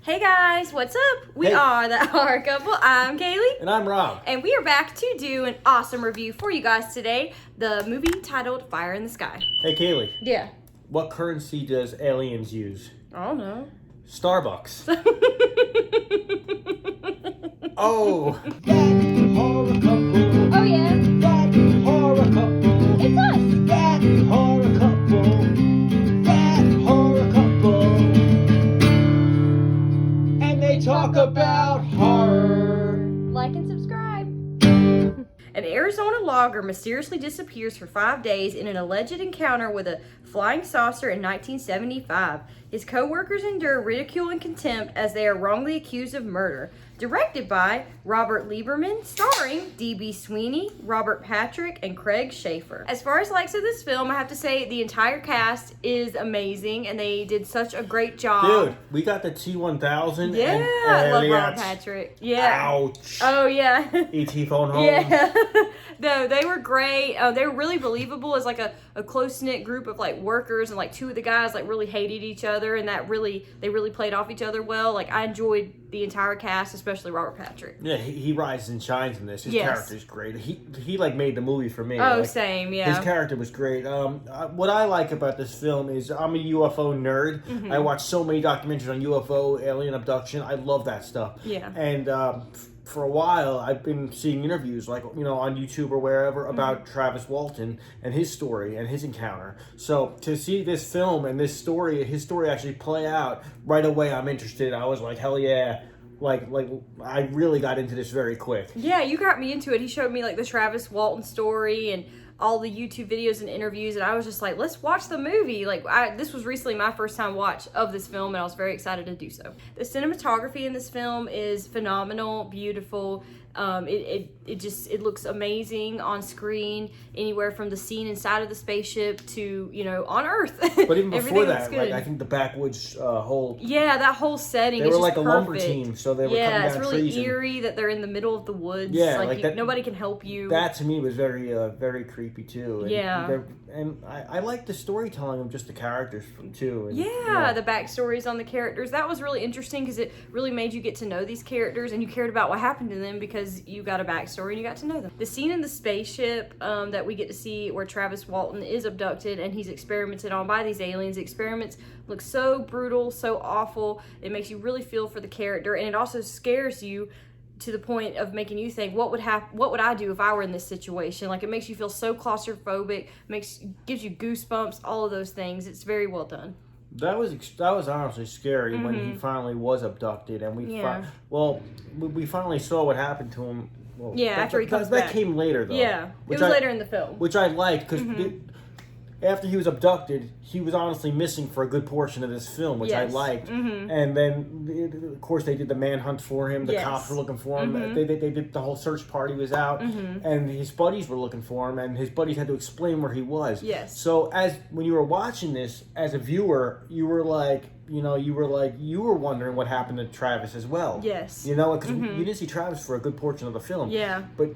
Hey guys, what's up? We Hey. are the Horror Couple. I'm Kaylee. And I'm Rob. And we are back to do an awesome review for you guys today. The movie titled Fire in the Sky. Hey, Kaylee. Yeah. What currency does aliens use? I don't know. Starbucks. Oh. That horror couple. Oh yeah. That horror couple. It's us. That horror couple. That horror couple. And they talk about horror. Like and subscribe. An Arizona logger mysteriously disappears for 5 days in an alleged encounter with a flying saucer in 1975. His co-workers endure ridicule and contempt as they are wrongly accused of murder. Directed by Robert Lieberman, starring D.B. Sweeney, Robert Patrick, and Craig Schaefer. As far as likes of this film, I have to say the entire cast is amazing, and they did such a great job. Dude, we got the T-1000. Yeah, and I love Robert Elliot's- Patrick. Yeah. Ouch. Oh, yeah. E.T. phone home. Yeah. No, they were great. They were really believable as like a close-knit group of like workers, and like two of the guys like really hated each other, and they really played off each other well. Like I enjoyed the entire cast, especially Robert Patrick. Yeah, he rises and shines in this. His Yes. character's great. He like made the movie for me. Oh, Like, same, yeah. His character was great. What I like about this film is I'm a UFO nerd. Mm-hmm. I watch so many documentaries on UFO, alien abduction. I love that stuff. Yeah. And for a while, I've been seeing interviews, like, you know, on YouTube or wherever, about Travis Walton and his story and his encounter. So to see this film and his story actually play out right away, I'm interested. I was like, hell yeah. Like I really got into this very quick. Yeah, you got me into it. He showed me like the Travis Walton story and all the YouTube videos and interviews, and I was just like, let's watch the movie. Like, this was recently my first time watch of this film, and I was very excited to do so. The cinematography in this film is phenomenal, beautiful. It looks amazing on screen, anywhere from the scene inside of the spaceship to, you know, on Earth. But even before Everything looks that, good. like I think the backwoods whole Yeah, that whole setting they is were just like a lumber perfect. team, so they were Yeah, cutting it's down really trees. and eerie that they're in the middle of the woods. Yeah, like, like that- nobody can help you. That to me was very creepy too. And Yeah. I like the storytelling of just the characters too. And, Yeah, the backstories on the characters. That was really interesting because it really made you get to know these characters, and you cared about what happened to them because you got a backstory and you got to know them. The scene in the spaceship that we get to see where Travis Walton is abducted and he's experimented on by these aliens. The experiments look so brutal, so awful. It makes you really feel for the character, and it also scares you to the point of making you think, what would I do if I were in this situation? Like, it makes you feel so claustrophobic, gives you goosebumps, all of those things. It's very well done. That was honestly scary when he finally was abducted, and we finally saw what happened to him. Well, Yeah, after he comes back. That came later though. Yeah, it which was I- later in the film. which I liked because after he was abducted, he was honestly missing for a good portion of this film, which Yes. I liked. And then, of course, they did the manhunt for him. The Yes. cops were looking for him. They did the whole search party was out, and his buddies were looking for him, and his buddies had to explain where he was. Yes. So when you were watching this as a viewer, you were like, you were wondering what happened to Travis as well. Yes. You know, because you didn't see Travis for a good portion of the film. Yeah. But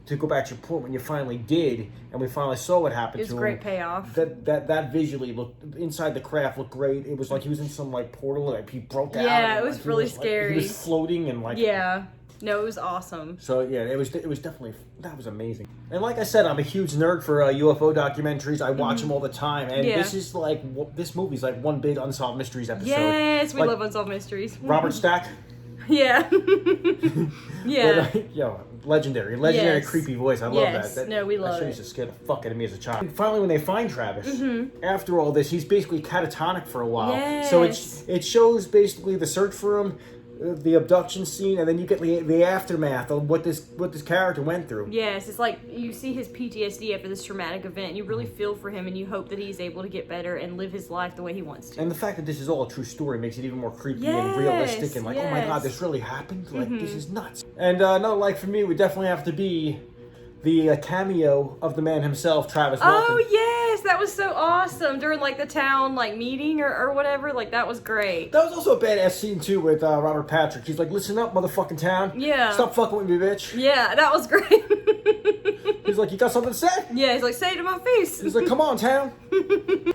to go back to your point, when you finally did, and we finally saw what happened It was to a him, great payoff. that visually looked inside the craft looked great. It was like he was in some like portal, like he broke out. Yeah, and, it was like, he really like, scary. he was floating and like Yeah. No, it was awesome. So yeah, it was definitely that was amazing. And like I said, I'm a huge nerd for UFO documentaries. I watch them all the time, and Yeah. this movie's like one big unsolved mysteries episode. Yes, we Like, love Unsolved Mysteries. Robert Stack. Yeah. Yeah. Legendary Yes. creepy voice. I love Yes. that. No, we love That show it. used to scare the fuck out of me as a child. And finally, when they find Travis, after all this, he's basically catatonic for a while. So it shows basically the search for him, the abduction scene, and then you get the aftermath of what this character went through. Yes, it's like you see his PTSD after this traumatic event. You really feel for him, and you hope that he's able to get better and live his life the way he wants to. And the fact that this is all a true story makes it even more creepy Yes, and realistic, and like, oh my god, yes. this really happened? Like, this is nuts. And another like for me would definitely have to be the cameo of the man himself, Travis Walton. Oh yes, that was so awesome during like the town like meeting or whatever. Like that was great. That was also a badass scene too with Robert Patrick. He's like, "Listen up, motherfucking town. Yeah. Stop fucking with me, bitch." Yeah, that was great. He's like, "You got something to say?" Yeah, he's like, say it to my face. He's like, "Come on, town."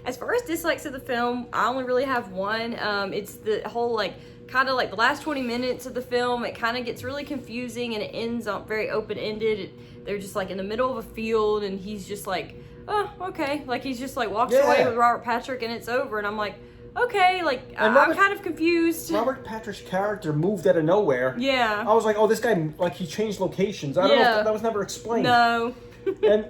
As far as dislikes of the film, I only really have one. It's the whole like kind of like the last 20 minutes of the film, it kind of gets really confusing and it ends up very open-ended. They're just like in the middle of a field and he's just like, oh, okay. Like he's just like walks away with Robert Patrick and it's over. And I'm like, okay, like I'm kind of confused. Robert Patrick's character moved out of nowhere. Yeah. I was like, oh, this guy, like he changed locations. I don't know if that was never explained. No. And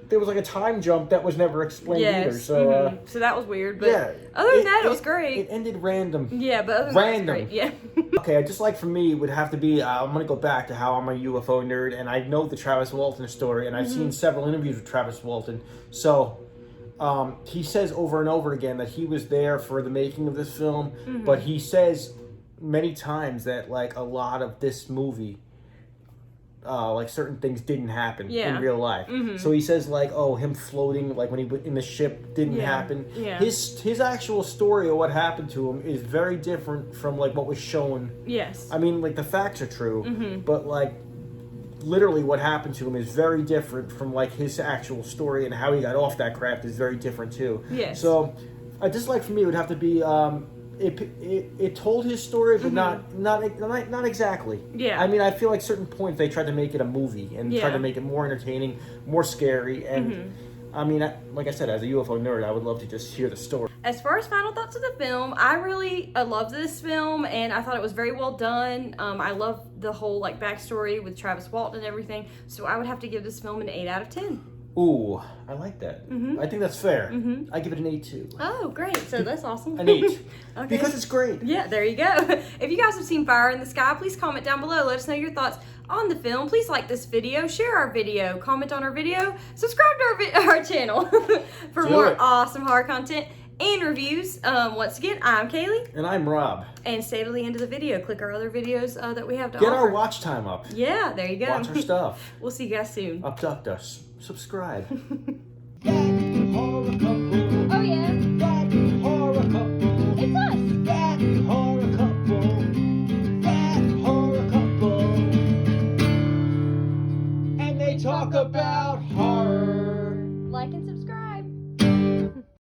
there was like a time jump that was never explained either. So, so that was weird. But other than that, it was great. It ended random. Yeah, but other than that, it was great. Yeah. Okay, I just like for me, it would have to be, I'm going to go back to how I'm a UFO nerd, and I know the Travis Walton story, and I've seen several interviews with Travis Walton. So, he says over and over again that he was there for the making of this film, but he says many times that, like, a lot of this movie, like certain things didn't happen in real life. So he says like, oh, him floating like when he was in the ship didn't happen. Yeah. His actual story of what happened to him is very different from like what was shown. Yes. I mean, like the facts are true, but like literally what happened to him is very different from like his actual story, and how he got off that craft is very different too. Yes. So I just like for me it would have to be it told his story, but not exactly. Yeah. I mean, I feel like certain points they tried to make it a movie and tried to make it more entertaining, more scary, and I mean, like I said, as a UFO nerd, I would love to just hear the story. As far as final thoughts of the film, I really loved this film, and I thought it was very well done. I love the whole like backstory with Travis Walton and everything. So I would have to give this film an 8 out of 10. Ooh, I like that. I think that's fair. I give it an 8 too. Oh, great. So that's awesome. An 8. Okay. Because it's great. Yeah, there you go. If you guys have seen Fire in the Sky, please comment down below. Let us know your thoughts on the film. Please like this video, share our video, comment on our video, subscribe to our channel for more awesome horror content and reviews. Once again, I'm Kaylee. And I'm Rob. And stay to the end of the video. Click our other videos that we have to Get offer. our watch time up. Yeah, there you go. Watch our stuff. We'll see you guys soon. Abduct us. Subscribe. That horror couple. Oh yeah, That horror couple. it's us. That horror couple. That horror couple. And they talk about horror.